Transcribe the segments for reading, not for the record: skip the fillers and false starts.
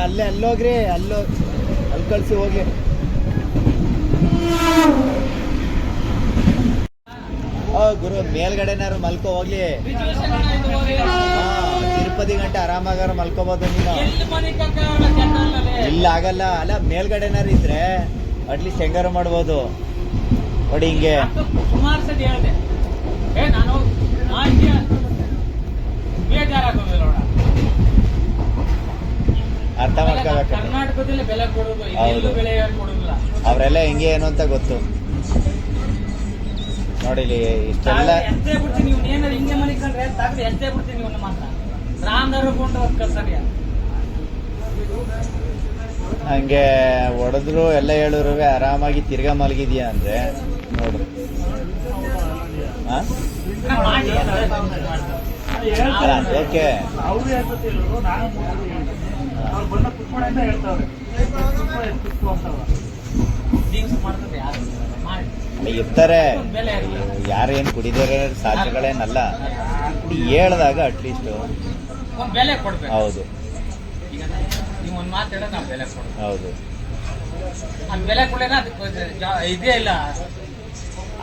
ಅಲ್ಲೇ ಅಲ್ಲೋಗ್ರಿ, ಅಲ್ಲಿ ಕಳ್ಸಿ ಹೋಗಿ. ಗುರು ಮೇಲ್ಗಡೆನಾರು ಮಲ್ಕೋ ಹೋಗ್ಲಿ. ತಿರುಪತಿ ಗಂಟೆ ಆರಾಮಾಗಾರ ಮಲ್ಕೋಬೋದು ನೀನು. ಇಲ್ಲ ಆಗಲ್ಲ. ಅಲ್ಲ ಮೇಲ್ಗಡೆನಾರು ಇದ್ರೆ ಅಟ್ಲೀಸ್ಟ್ ಹೆಂಗಾರು ಮಾಡ್ಬೋದು ನೋಡಿ. ಹಿಂಗೆ ಸುಮಾರು ಸತಿ ಹೇಳಿದೆ, ನಾನು ಅರ್ಥ ಮಾಡ್ಕೋಬೇಕು. ಕರ್ನಾಟಕದಲ್ಲಿ ಬೆಲೆ ಕೊಡೋದು, ಎಲ್ಲೂ ಬೆಲೆ ಕೊಡೋದಿಲ್ಲ. ಅವರೆಲ್ಲ ಹೆಂಗೆ ಏನು ಅಂತ ಗೊತ್ತು ನೋಡಿ. ಇಷ್ಟೆಲ್ಲ ಎಷ್ಟೇ ಬಿಡ್ತೀನಿ, ನೀವು ಏನಾದ್ರು ಹಿಂಗೆ ಮನಿಕೊಂಡ್ರೆ ತಾಕಿ ಎಷ್ಟೇ ಬಿಡ್ತೀನಿ ನೀವು ಮಾತ್ರ ರಾಮದಾರು ಕೊಂಡು ಕಲ್ಸರಿಯ ಹಂಗೆ ಹೊಡೆದ್ರು ಎಲ್ಲ ಹೇಳಿದ್ರು ಆರಾಮಾಗಿ ತಿರ್ಗಾ ಮಲಗಿದ್ಯಾ ಅಂದ್ರೆ ನೋಡು. ಓಕೆ ಇರ್ತಾರೆ ಯಾರೇನು ಕುಡಿದಾರೆ ಸಾಧ್ಯಗಳೇನಲ್ಲ. ಹೇಳ್ದಾಗ ಅಟ್ಲೀಸ್ಟ್ ಬೆಲೆ ಕೊಡ್ಬೇಕು. ಹೌದು ನೀವು ಒಂದು ಮಾತು ಹೇಳ ನಾವು ಬೆಲೆ ಕೊಡ್ಬೇಕು. ಹೌದು ಅದು ಬೆಲೆ ಕೊಡಲಿಲ್ಲ, ಅದಕ್ಕೆ ಇದೇ ಇಲ್ಲ.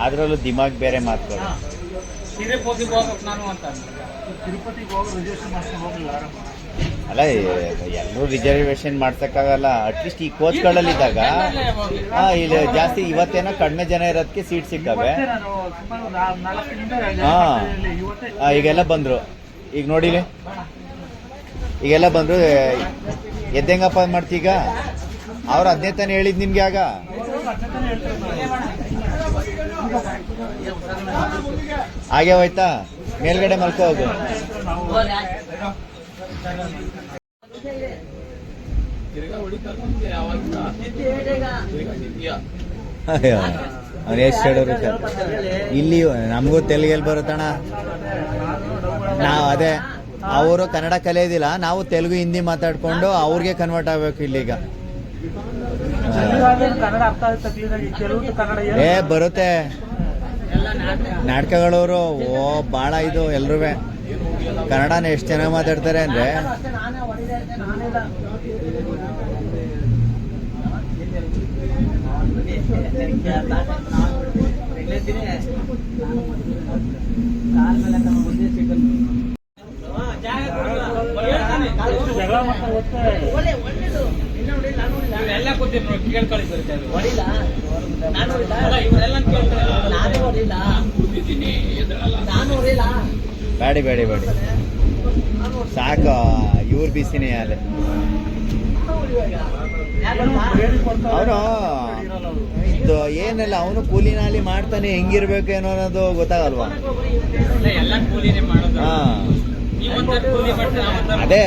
ಅದ್ರಲ್ಲೂ ದಿಮಾಗ್ ಬೇರೆ ಮಾತುಗಳು. ತಿರುಪತಿಗೆ ಹೋಗ್ಬೇಕು ನಾನು ಅಂತ. ತಿರುಪತಿಗೆ ಹೋಗಿ ರಿಸರ್ವೇಶನ್ ಮಾಡ್ಕೊಂಡು ಹೋಗಿಲ್ಲ. ಅಲ್ಲ ಎಲ್ಲರೂ ರಿಸರ್ವೇಶನ್ ಮಾಡ್ಸಕ್ಕಾಗಲ್ಲ. ಅಟ್ಲೀಸ್ಟ್ ಈ ಕೋಚ್ಗಳಲ್ಲಿದ್ದಾಗ ಇಲ್ಲಿ ಜಾಸ್ತಿ ಇವತ್ತೇನೋ ಕಡಿಮೆ ಜನ ಇರೋದಕ್ಕೆ ಸೀಟ್ ಸಿಕ್ಕವೆ. ಈಗೆಲ್ಲ ಬಂದ್ರು. ಈಗ ನೋಡಿಲಿ, ಈಗೆಲ್ಲ ಬಂದ್ರು. ಎದ್ದೆಂಗಪ್ಪ ಮಾಡ್ತೀಗ? ಅವ್ರು ಅದನ್ನೇ ತಾನೇ ಹೇಳಿದ್ ನಿಮ್ಗೆ. ಆಗ ಹಾಗೆ ಹೋಯ್ತಾ? ಮೇಲ್ಗಡೆ ಮಲ್ಕೋ ಹೋಗು. ಅವನು ಎಷ್ಟು ಹೇಳೋರು ಸರ್. ಇಲ್ಲಿ ನಮಗೂ ತೆಲುಗಲ್ಲಿ ಬರುತ್ತಣ. ನಾವು ಅದೇ ಅವರು ಕನ್ನಡ ಕಲಿಯೋದಿಲ್ಲ, ನಾವು ತೆಲುಗು ಹಿಂದಿ ಮಾತಾಡ್ಕೊಂಡು ಅವ್ರಿಗೆ ಕನ್ವರ್ಟ್ ಆಗ್ಬೇಕು ಇಲ್ಲಿಗ. ಬರುತ್ತೆ ನಾಟಕಗಳವರು. ಓ ಭಾಳ ಇದು ಎಲ್ರೂ ಕನ್ನಡನ ಎಷ್ಟು ಚೆನ್ನಾಗಿ ಮಾತಾಡ್ತಾರೆ ಅಂದ್ರೆ. ಎಲ್ಲ ಕೂತಿರ್ ನೋಡಿ, ಕೇಳ್ಕೊಳ್ಳಿ ಇವರೆಲ್ಲ ಬೇಡಿ ಬೇಡಿ ಬೇಡಿ ಸಾಕು. ಇವ್ರ ಬಿಸಿನೇ ಅಲ್ಲೇ. ಅವನು ಇದು ಏನಿಲ್ಲ, ಅವನು ಕೂಲಿನಾಲಿ ಮಾಡ್ತಾನೆ. ಹೆಂಗಿರ್ಬೇಕು ಏನೋ ಅನ್ನೋದು ಗೊತ್ತಾಗಲ್ವಾ? ಹಾ ಅದೇ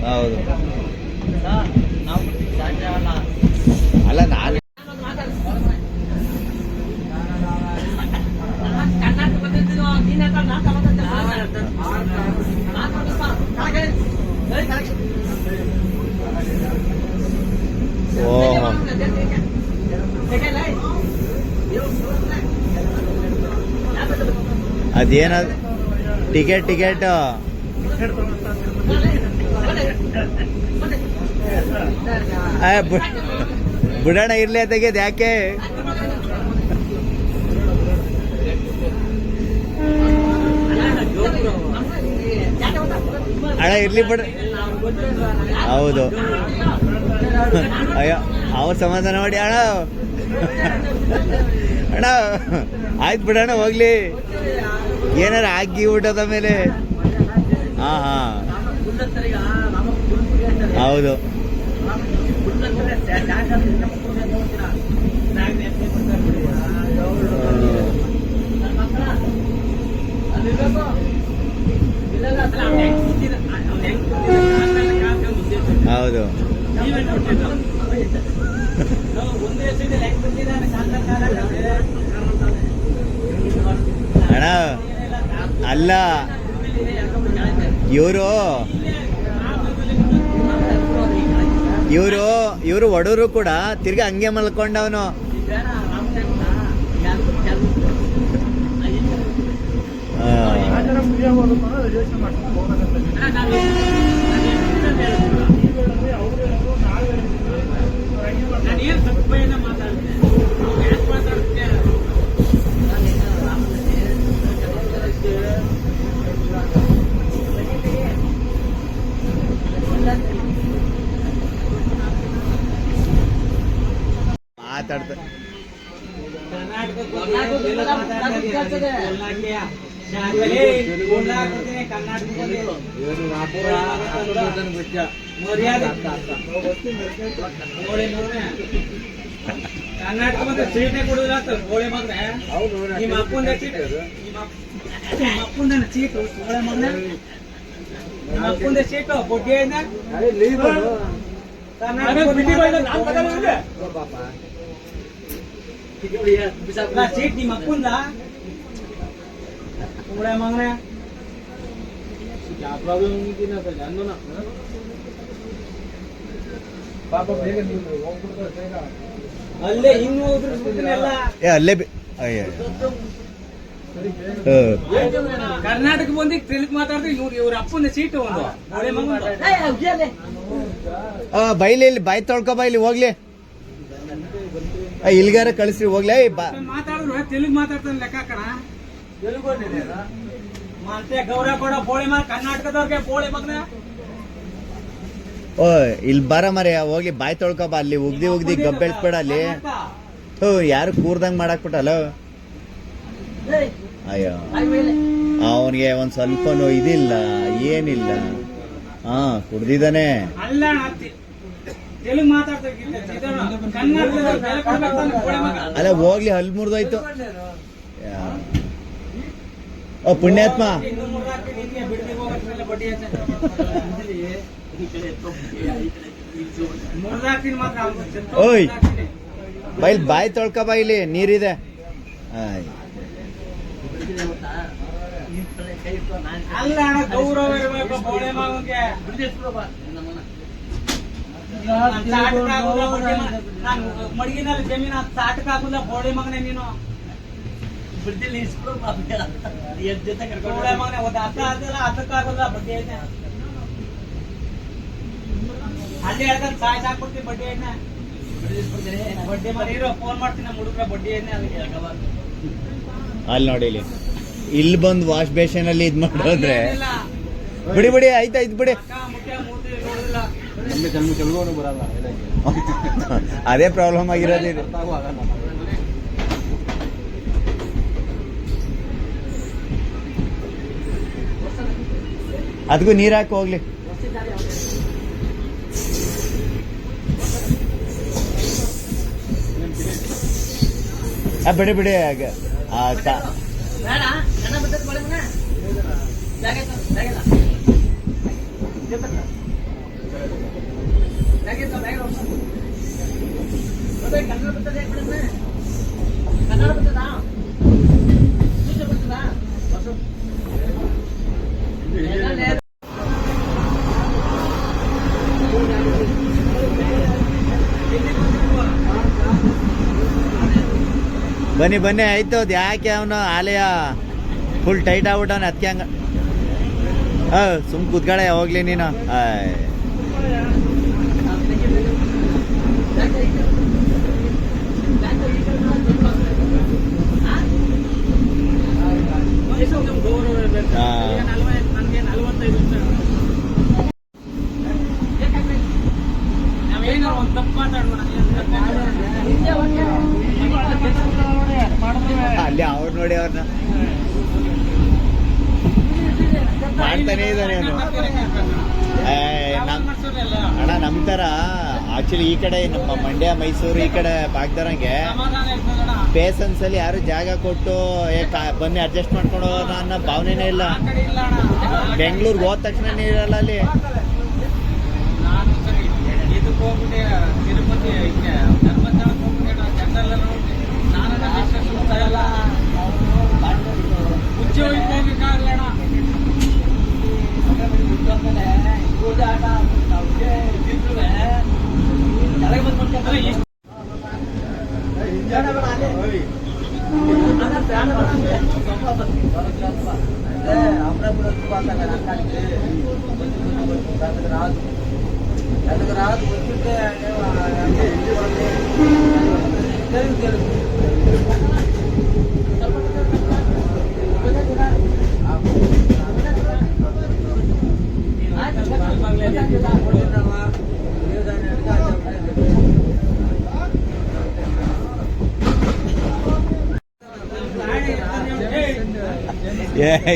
ಹೌದು. ಅಲ್ಲ ನಾನು ಓಹೋ ಅದೇನ ಟಿಕೆಟ್ ಬಿಡೋಣ ಇರ್ಲಿ ತೆಗೆದು ಯಾಕೆ? ಅಣ್ಣ ಇರ್ಲಿ ಬಿಡ. ಹೌದು ಅಯ್ಯೋ ಅವ್ರ ಸಮಾಧಾನ ಮಾಡಿ. ಅಣ್ಣ ಅಣ್ಣ ಆಯ್ತು ಬಿಡೋಣ ಹೋಗ್ಲಿ. ಏನಾರ ಆಗಿ ಊಟದ ಮೇಲೆ. ಹಾ ಹಾ ಹೌದು. ಹೌದು ಅಣ್ಣ ಅಲ್ಲ ಇವರು ಒಡವರು ಕೂಡ ತಿರ್ಗಿ ಹಂಗೆ ಮಲ್ಕೊಂಡವನು. ರಿಜಿಸ್ಟ್ರೇಷನ್ ಮಾಡ್ಕೊಂಡು ಹೋಗೋದಂತ ಅಣ್ಣ, ನಾವು ನೀವು ಹೇಳಿದ್ರಿ ಅವ್ರು ಹೇಳಿದ್ರು ನಾವು ಹೇಳಿದ್ವಿ ಹಂಗೆ ಮಾಡ್ತಾರೆ. ನಾನು ಏನು ತಪ್ಪೇನ ಮಾತಾಡ್ತೀನಿ ಯಾಕೆ ಮಾತಾಡ್ತೀನಿ ಮಾತಾಡ್ತಾ ಕರ್ನಾಟಕ ಮತ್ತೆ ಸೀಟೇ ಕೊಡುದಿಲ್ಲ ಅಂತ ಗೋಳೆ ಮಗನೆ ನಿಮ್ಮ ಅಪ್ಪಂದ ಸೀಟ್ ನಿಮ್ಮ ಅಪ್ಪಂದ ಸೀಟು ಗೋಳೆ ಮಗನೆ ನಿಮ್ಮ ಅಪ್ಪಂದ ಸೀಟು ಬೊಡ್ಡಿಯಿಂದ ಸೀಟ್ ನಿಮ್ಮ ಅಪ್ಪಂದ ಗೋಳೆ ಮಗನೆ ಅಲ್ಲೇ ಹಿಂಗ್ ಹೋಗ್ಬಿಡ್ತೀನಲ್ಲ ಅಲ್ಲೇ ಅಯ್ಯ ಕರ್ನಾಟಕ ಬಂದು ತೆಲುಗು ಮಾತಾಡಿದ್ರೆ ಇವ್ರ ಅಪ್ಪನ ಸೀಟು ಒಂದು ಗೋಳೆ ಮಗನ ಬೈಲಿ ಇಲ್ಲಿ ಬಾಯಿ ತೊಳ್ಕೊ ಬೈಲಿ ಹೋಗ್ಲಿ ಇಲ್ಗಾರ ಕಳಿಸ್ರಿ ಹೋಗ್ಲಿ ಮಾತಾಡಿದ್ರು ತೆಲುಗು ಮಾತಾಡ್ತಾನೆ ಲೆಕ್ಕ ಕಣ ಮತ್ತೆ ಗೌರವ ಕೊಡ ಬೋಳೆ ಮಗ ಕರ್ನಾಟಕದವ್ರಿಗೆ ಬೋಳೆ ಮಗನ ಓ ಇಲ್ಲಿ ಬರ ಮರೆ ಹೋಗ್ಲಿ ಬಾಯಿ ತೊಳ್ಕೊ ಬಾ ಅಲ್ಲಿ ಉಗ್ದಿ ಗಬ್ಬೆಳ್ಸ್ಬೇಡ ಅಲ್ಲಿ ಯಾರು ಕೂರ್ದಂಗ್ ಮಾಡಾಕ್ಬಿಟ್ಟಲ್ಲ ಅಯ್ಯೋ ಅವನಿಗೆ ಒಂದ್ ಸ್ವಲ್ಪನೂ ಇದಿಲ್ಲ ಏನಿಲ್ಲ ಹಾ ಕುಡ್ದಿದ್ದಾನೆ ಅಲ್ಲ ತೆಲುಗು ಮಾತಾಡ್ತಾ ಅಲ್ಲ ಹೋಗ್ಲಿ ಹಲ್ ಮುರಿದೋಯ್ತು ಓ ಪುಣ್ಯಾತ್ಮ ಓಯ್ ಬೈಲ್ ಬಾಯಿ ತೊಳ್ಕ ಬಾಯಿಲಿ ನೀರಿದೆ ಅಲ್ಲ ಗೌರವ ಇರಬೇಕು ಬೋಳೆ ಮಗನಿಗೆ ನಾನು ಮಡಗಿನಲ್ಲಿ ಜಮೀನು ಸಾಟಕ ಆಗುಲ್ಲ ಬೋಳೆ ಮಗನೇ ನೀನು ಬೋಳೆ ಮಗನೇ ಒಂದು ಅರ್ಥ ಆದಿಲ್ಲ ಅದಕ್ಕಾಗಲ್ಲ ಬಡ್ಡಿ ಐತೆ ಅಲ್ಲಿ ಹೇಳ್ತಾನೆ ಸಾಯ್ಸ್ ಹಾಕ್ಬಿಡ್ತೀನಿ ಬಡ್ಡಿ ಐತೆ ಬಡ್ಡಿ ಮನೆ ಇರೋ ಫೋನ್ ಮಾಡ್ತೀನಿ ನಮ್ಮ ಹುಡುಗ್ರ ಬಡ್ಡಿ ಐತೆ ಅದಕ್ಕೆ ಅಲ್ಲಿ ನೋಡಿ ಇಲ್ಲಿ ಬಂದು ವಾಶ್ ಬೇಸಿನ್ ಅಲ್ಲಿ ಇದ್ ಮಾಡೋದ್ರೆ ಬಿಡಿ ಆಯ್ತಾಯ್ತು ಬಿಡಿ ಮುಖ್ಯ ಮೂರ್ತಿ ನೋಡಿಲ್ಲ ತೆಲುಗು ಬರಲ್ಲ ಅದೇ ಪ್ರಾಬ್ಲಮ್ ಆಗಿರೋದು ಇದು ಅದಕ್ಕೂ ನೀರ್ ಹಾಕಿ ಹೋಗ್ಲಿ ಬಿಡಿ ಬನ್ನಿ ಆಯ್ತು ಅದು ಯಾಕೆ ಅವನು ಆಲಯ ಫುಲ್ ಟೈಟ್ ಆಗ್ಬಿಟ್ಟವನ ಅದಕ್ಕೆ ಹಂಗ ಸುಮ್ ಕೂತ್ಕಳೆ ಹೋಗ್ಲಿ ನೀನು ನನಗೆ 45 ನಾವೇನೋ ಒಂದು ತಪ್ಪು ಮಾತಾಡೋಣ ಅಲ್ಲಿ ಅವ್ರು ನೋಡಿ ಅವ್ರನ್ನ ಮಾಡ್ತಾನೆ ಇದ್ದಾನೆ ಅವನು ಅಣ್ಣ ನಮ್ ತರ ಆಕ್ಚುಲಿ ಈ ಕಡೆ ನಮ್ಮ ಮಂಡ್ಯ ಮೈಸೂರು ಈ ಕಡೆ ಭಾಗದರಂಗೆ ಪೇಷನ್ಸ್ ಅಲ್ಲಿ ಯಾರು ಜಾಗ ಕೊಟ್ಟು ಬನ್ನಿ ಅಡ್ಜಸ್ಟ್ ಮಾಡ್ಕೊಂಡು ಹೋಗೋಣ ಅನ್ನೋ ಭಾವನೆನೇ ಇಲ್ಲ. ಬೆಂಗಳೂರಿಗೆ ಹೋದ ತಕ್ಷಣ ಇರಲ್ಲ ಅಲ್ಲಿ. ಇದಕ್ಕೆ ಹೋಗ್ಬಿಟ್ಟೆ ತಿರುಪತಿ ಧರ್ಮಸ್ಥಳಕ್ಕೆ ಹೋಗ್ಬಿಟ್ಟೆ ಜನರೆಲ್ಲ ನಾನು ಉದ್ಯೋಗ ಹೋಗ್ಬೇಕಾಗಲ್ಲ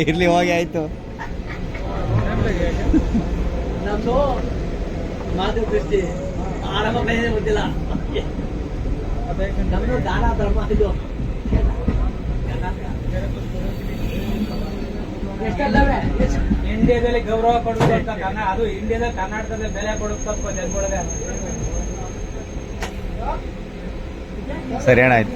ಇರ್ಲಿ ಹೋಗಿ ಆಯ್ತು. ನಮ್ದು ಮಾತು ದೃಷ್ಟಿ ಆರಂಭ ಬೇರೆ ಗೊತ್ತಿಲ್ಲ. ನಮ್ದು ದಾನ ಧರ್ಮ ಇದು ಇಂಡಿಯಾದಲ್ಲಿ ಗೌರವ ಕೊಡುವುದು ಅಂತ ಅದು ಇಂಡಿಯಾದಲ್ಲಿ ಕರ್ನಾಟಕದಲ್ಲಿ ಬೆಲೆ ಕೊಡೋದು ತಪ್ಪು ಜನಗಳಿಗೆ. ಸರಿ ಅಣ್ಣ ಆಯ್ತು.